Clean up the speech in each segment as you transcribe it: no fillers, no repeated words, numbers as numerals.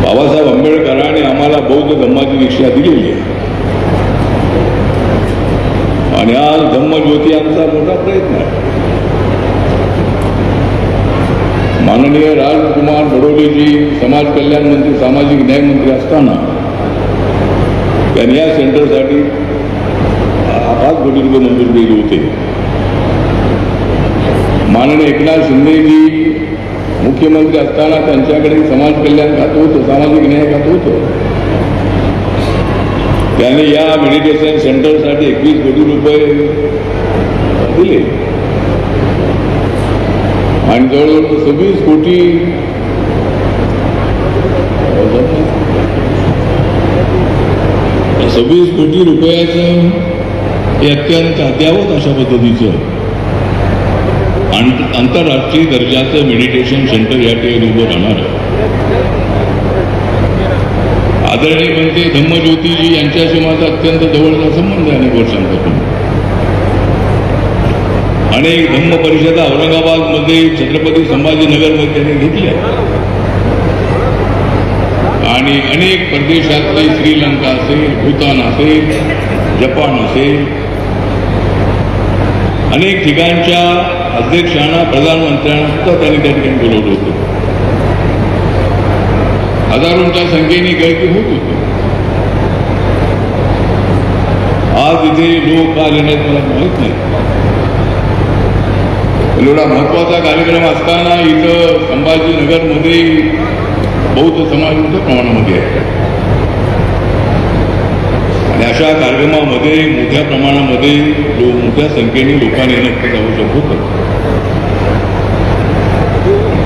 बाबासाहेब आंबेडकरांनी आम्हाला बौद्ध धम्माची दीक्षा दिलेली आहे आणि आज धम्मज्योती आमचा मोठा प्रयत्न आहे. माननीय राजकुमार बडोलेजी समाज कल्याण मंत्री सामाजिक न्याय मंत्री असताना त्यांनी या सेंटरसाठी 5 कोटी रुपये मंजूर केले होते. माननीय एकनाथ शिंदेजी मुख्यमंत्री असताना त्यांच्याकडे समाज कल्याण खातं होतं, सामाजिक न्याय खातं होतं. त्यांनी या मेडिटेशन सेंटरसाठी 21 कोटी रुपये दिले आणि जवळजवळ 26 कोटी 26 कोटी रुपयाचं हे अत्यंत अद्यावत अशा पद्धतीचं आंतरराष्ट्रीय दर्जाचं मेडिटेशन सेंटर या ठिकाणी उभं राहणार आहे. आदरणीय म्हणजे धम्मज्योतीजी यांच्याशी माझा अत्यंत जवळचा संबंध आहे. अनेक वर्षांपासून अनेक धम्म परिषदा औरंगाबादमध्ये छत्रपती संभाजीनगरमध्ये त्यांनी घेतल्या आणि अनेक परदेशातले श्रीलंका असेल, भूतान असेल, जपान असेल, अनेक ठिकाणच्या अध्यक्षांना प्रधानमंत्र्यांना सुद्धा त्यांनी त्या ठिकाणी बोलवलं होतं. हजारोंच्या संख्येने गर्दी होत होती. आज इथे लोक का आले नाहीत मला माहीत नाही. एवढा महत्वाचा कार्यक्रम असताना इथं संभाजीनगरमध्ये बौद्ध समाज मोठ्या प्रमाणामध्ये आहे आणि अशा कार्यक्रमामध्ये मोठ्या प्रमाणामध्ये मोठ्या संख्येने लोकांनी येणं आवश्यक होतं.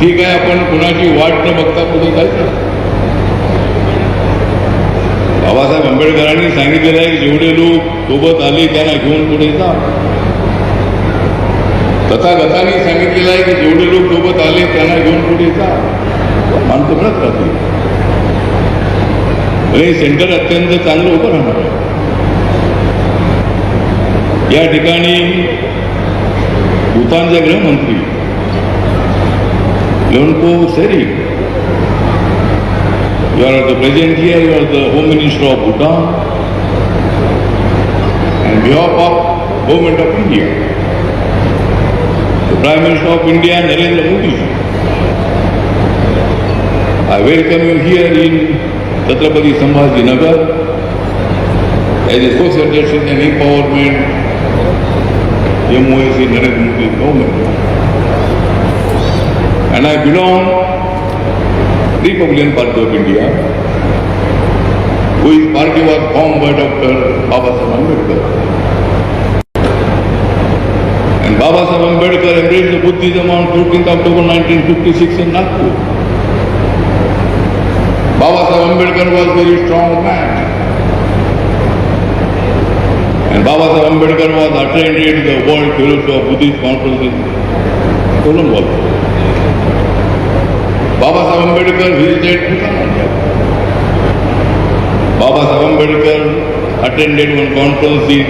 ठीक आहे, आपण कुणाची वाट न बघता पुढे जायचं. बाबासाहेब आंबेडकरांनी सांगितलेलं आहे की जेवढे लोक सोबत आले त्यांना घेऊन पुढे जा. तथागतांनी सांगितलेलं आहे की जेवढे लोक सोबत आले त्यांना घेऊन पुढे जा. माणसं म्हणत राहतील. हे सेंटर अत्यंत चांगलं उभं राहणार आहे. या ठिकाणी भूतानचे गृहमंत्री लोनको Tsering, you are the president here, you are the Home Minister of Bhutan, and behalf of Government of India, the Prime Minister of India, Narendra Modi, I welcome you here in Chhatrapati Sambhajinagar as Associate and Empowerment MOAC Narendra Modi government, and I belong Republican Party of India, which party was formed by Dr. Babasaheb Ambedkar. And Babasaheb Ambedkar embraced the Buddhism on 14th October 1956 in Nagpur. Babasaheb Ambedkar was a very strong man. And Babasaheb Ambedkar was attended the World Fellowship of Buddhist Conference in Colombo. Babasaheb Ambedkar visited Bhutan. Babasaheb Ambedkar attended one conference in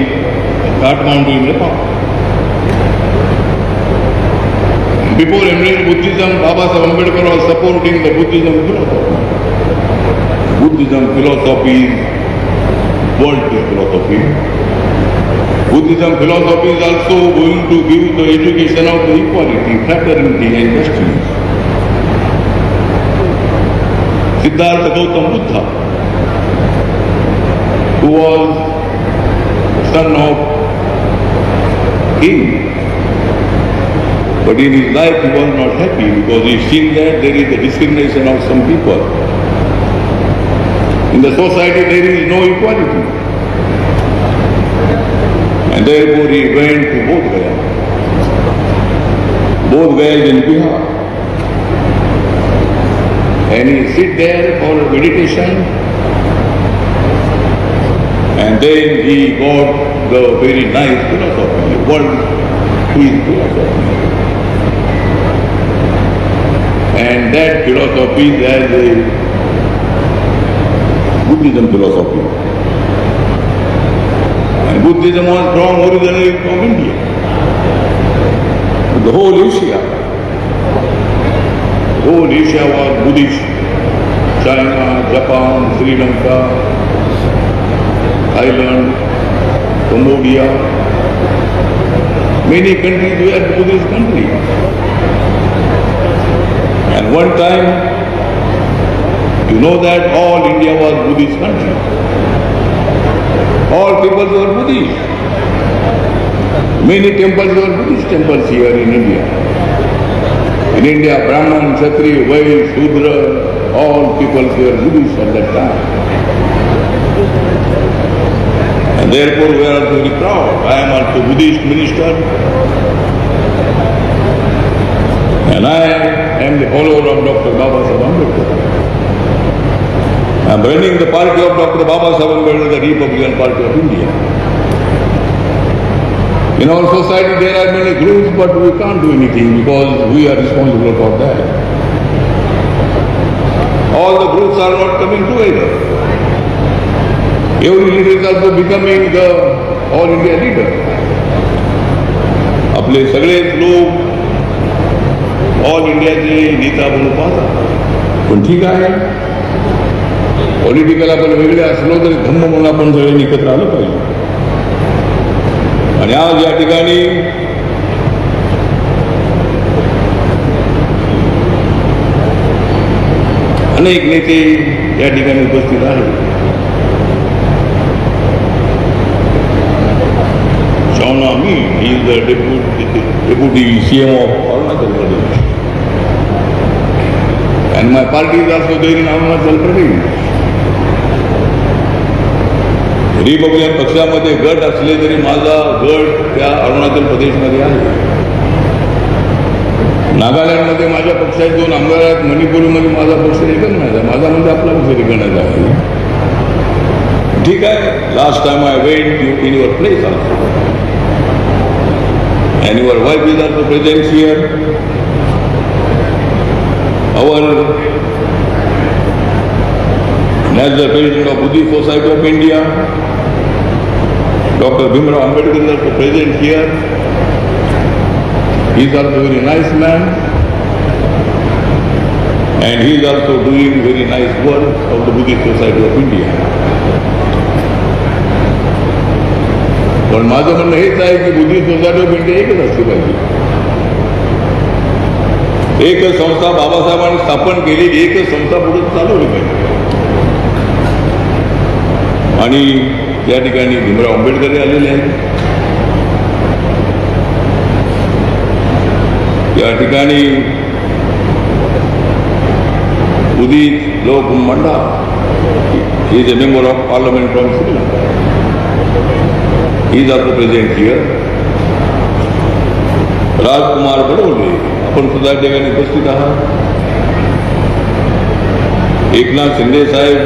Kathmandu in Nepal. Before embracing Buddhism, Babasaheb Ambedkar was supporting the Buddhism philosophy. Buddhism philosophy is world philosophy. Buddhism philosophy is also going to give the education of the equality, fraternity and justice. Siddhartha Gautama Buddha, who was son of king, but in his life he was not happy because he seen that there is a discrimination of some people. In the society there is no equality. And therefore he went to Bodh Gaya. Bodh Gaya is in Bihar. And he sit there for meditation, and then he got the very nice philosophy, world peace philosophy. And that philosophy is a Buddhism philosophy. And Buddhism was from originally from India. The whole Asia was Buddhist. China, Japan, Sri Lanka, Thailand, Cambodia. Many countries were Buddhist countries. And one time, you know that all India was Buddhist country. All peoples were Buddhist. Many temples were Buddhist temples here in India. In India, Brahman, Kshatriya, Vaishya, Shudra, all peoples were Buddhist at that time. And therefore we are very proud. I am also Buddhist minister. And I am the follower of Dr. Babasaheb Ambedkar. I am running the party of Dr. Babasaheb Ambedkar, the Republican Party of India. In our society there are many groups, but we can't do anything because we are responsible for that. All the groups are not coming together. Every leader is also becoming the all India leader. आपले सगळे लोक all इंडियाचे नेता म्हणून पाहतात. पण ठीक आहे, पॉलिटिकल आपण वेगळे असलो तरी धम्म म्हणून आपण सगळे एकत्र आलं पाहिजे. आणि आज या ठिकाणी अनेक नेते या ठिकाणी उपस्थित आहेत. Shauna Amin, he is the deputy CM of Arunachal Pradesh. And my party is also there in Arunachal Pradesh. Republican पक्षामध्ये गट असले तरी माझा गट त्या अरुणाचल प्रदेशमध्ये आहे. नागालँडमध्ये माझ्या पक्षाचे 2 आमदार आहेत. मणिपूरमध्ये माझा पक्ष रिकग्नाइज आहे. माझा म्हणजे आपला पक्ष रिकग्नाइज आहे. ठीक आहे. Last time I went in your place also. And your wife is also present here. Our National President of Buddhist Society of India, Dr. Bhimrao Ambedkar is also present here. He is also a very nice man. And he is also doing very nice work of the Buddhist Society of India. पण माझं म्हणणं हेच आहे की Buddhist society of India एकच असली पाहिजे. एकच संस्था बाबासाहेबांनी स्थापन केलेली एकच संस्था पुढे चालवली पाहिजे. आणि त्या ठिकाणी भीमराव आंबेडकर आलेले आहेत. या ठिकाणी Udit Lokumanda he is a member of parliament from Sri Lanka. He is also present here. Rajkumar Badole आपण सुद्धा या ठिकाणी उपस्थित आहात. एकनाथ शिंदे साहेब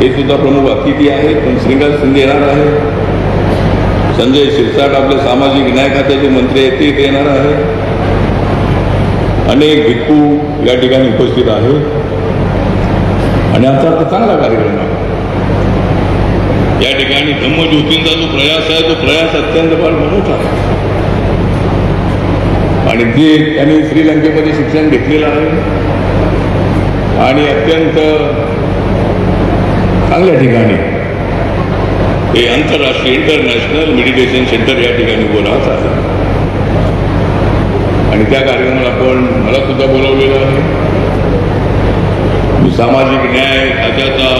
हे सुद्धा प्रमुख अतिथी आहेत. पण श्रीकांत शिंदे येणार आहे. संजय शिरसाट आपले सामाजिक न्याय खात्याचे मंत्री आहेत, ते येणार आहे. अनेक भिक्खू या ठिकाणी उपस्थित आहेत. आणि आमचा आता चांगला कार्यक्रम आहे. या ठिकाणी धम्मज्योतींचा जो प्रयास आहे तो प्रयास अत्यंत फार मोठा आहे. आणि ते त्यांनी श्रीलंकेमध्ये शिक्षण घेतलेलं आहे आणि अत्यंत चांगल्या ठिकाणी हे आंतरराष्ट्रीय इंटरनॅशनल मेडिटेशन सेंटर या ठिकाणी बोलावत आहे. आणि त्या कार्यक्रमाला आपण मला सुद्धा बोलावलेलं आहे. मी सामाजिक न्याय खात्याचा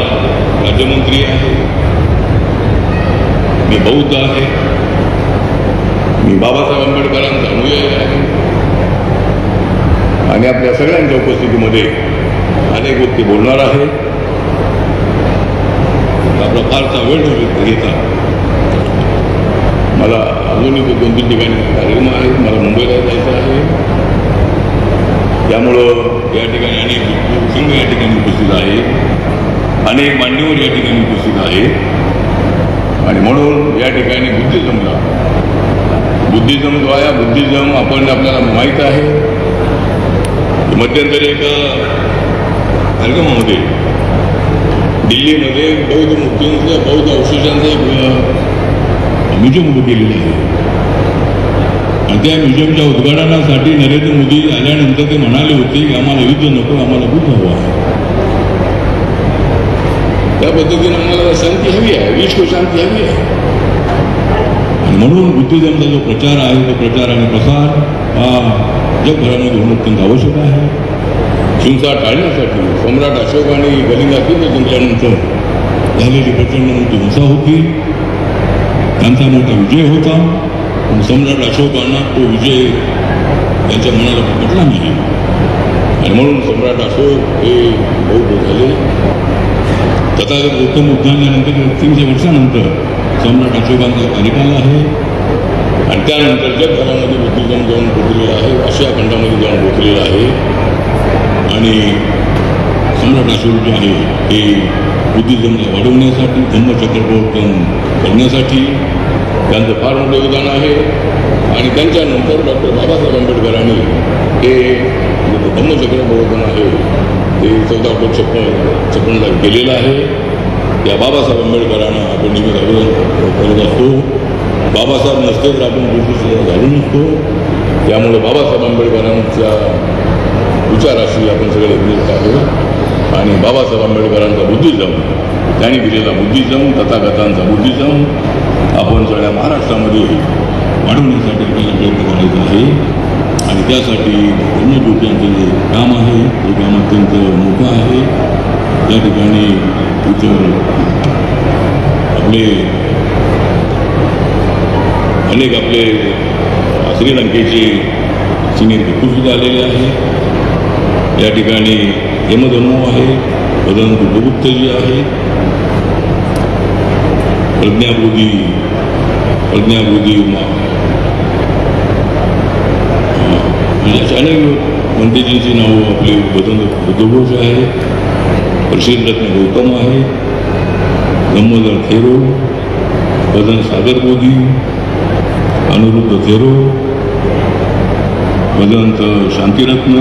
राज्यमंत्री आहे. मी बौद्ध आहे. मी बाबासाहेब आंबेडकरांचा अनुयायी आहे. आणि आपल्या सगळ्यांच्या उपस्थितीमध्ये अनेक गोष्टी बोलणार आहे. आपला फारसा वेळ घेता मला अजूनही 2-3 ठिकाणी कार्यक्रम आहेत. मला मुंबईला जायचं आहे. त्यामुळं या ठिकाणी अनेक सिंग या ठिकाणी उपस्थित आहे. अनेक मान्यवर या ठिकाणी उपस्थित आहे. आणि म्हणून या ठिकाणी बुद्धिझम जो आहे बुद्धिझम आपण आपल्याला माहीत आहे. मध्यंतरी एका कार्यक्रमामध्ये दिल्लीमध्ये बौद्ध मूर्तींचं बौद्ध अवशेषांचं एक म्युझियम उभं केलेलं आहे. आणि त्या म्युझियमच्या उद्घाटनासाठी नरेंद्र मोदी आल्यानंतर ते म्हणाले होते की आम्हाला युद्ध नको, आम्हाला बुद्ध हवं आहे. त्या पद्धतीने आम्हाला शांती हवी आहे, विश्व शांती हवी आहे. आणि म्हणून बुद्धिझमचा जो प्रचार आहे तो प्रचार आणि प्रसार हा जगभरामध्ये होणं अत्यंत आवश्यक आहे. हिंसा टाळण्यासाठी सम्राट अशोक आणि कलिंगा युद्ध जिंकल्यानंतर झालेली प्रचंड मोठी हिंसा होती, त्यांचा मोठा विजय होता. पण सम्राट अशोकांना तो विजय त्यांच्या मनाला पटला नाही आणि म्हणून सम्राट अशोक हे बौद्ध झाले. तथागत गौतम बुद्धांच्यानंतर 300 वर्षानंतर सम्राट अशोकांचा कार्यकाल आहे आणि त्यानंतर जगभरामध्ये बुद्धिझम जाऊन पोचलेला आहे, आशिया खंडामध्ये जाऊन पोचलेला आहे. आणि सम्राट अशोक जे आहे हे बुद्धिझमला वाढवण्यासाठी, धम्मचक्र प्रवर्तन करण्यासाठी त्यांचं फार मोठं योगदान आहे. आणि त्यांच्यानंतर डॉक्टर बाबासाहेब आंबेडकरांनी हे धम्मचक्र प्रवर्तन आहे ते 1456ला केलेलं आहे. त्या बाबासाहेब आंबेडकरांना आपण नेहमी अभिनंदन करत असतो. बाबासाहेब नसते तर आपण बुद्धिस्ट घालू नसतो. त्यामुळे बाबासाहेब आंबेडकरांच्या विचाराशी आपण सगळे एकनिष्ठ आहोत. आणि बाबासाहेब आंबेडकरांचा बुद्धिझम, त्यांनी दिलेला बुद्धिझम, तथागतांचा बुद्धिझम आपण सगळ्या महाराष्ट्रामध्ये वाढवण्यासाठी आपल्याला प्रयत्न करायचा आहे. आणि त्यासाठी ब्रह्मज्योती यांचं जे काम आहे ते काम अत्यंत मोठं आहे. त्या ठिकाणी इतर अनेक आपले श्रीलंकेचे सिनियर भिक्खूसुद्धा आलेले आहे. या ठिकाणी यमधर्मो आहे, भगवान बुद्धगुप्तजी आहे, प्रज्ञाबोधी म्हणजे अनेक पंडितजींची नावं आपले बुद्धघोष आहे, प्रसिद्धरत्न गौतम आहे, गंमोदर थेरो, भजन सागर बोधी, अनिरुद्ध थेरो, भदंत शांतिरत्न,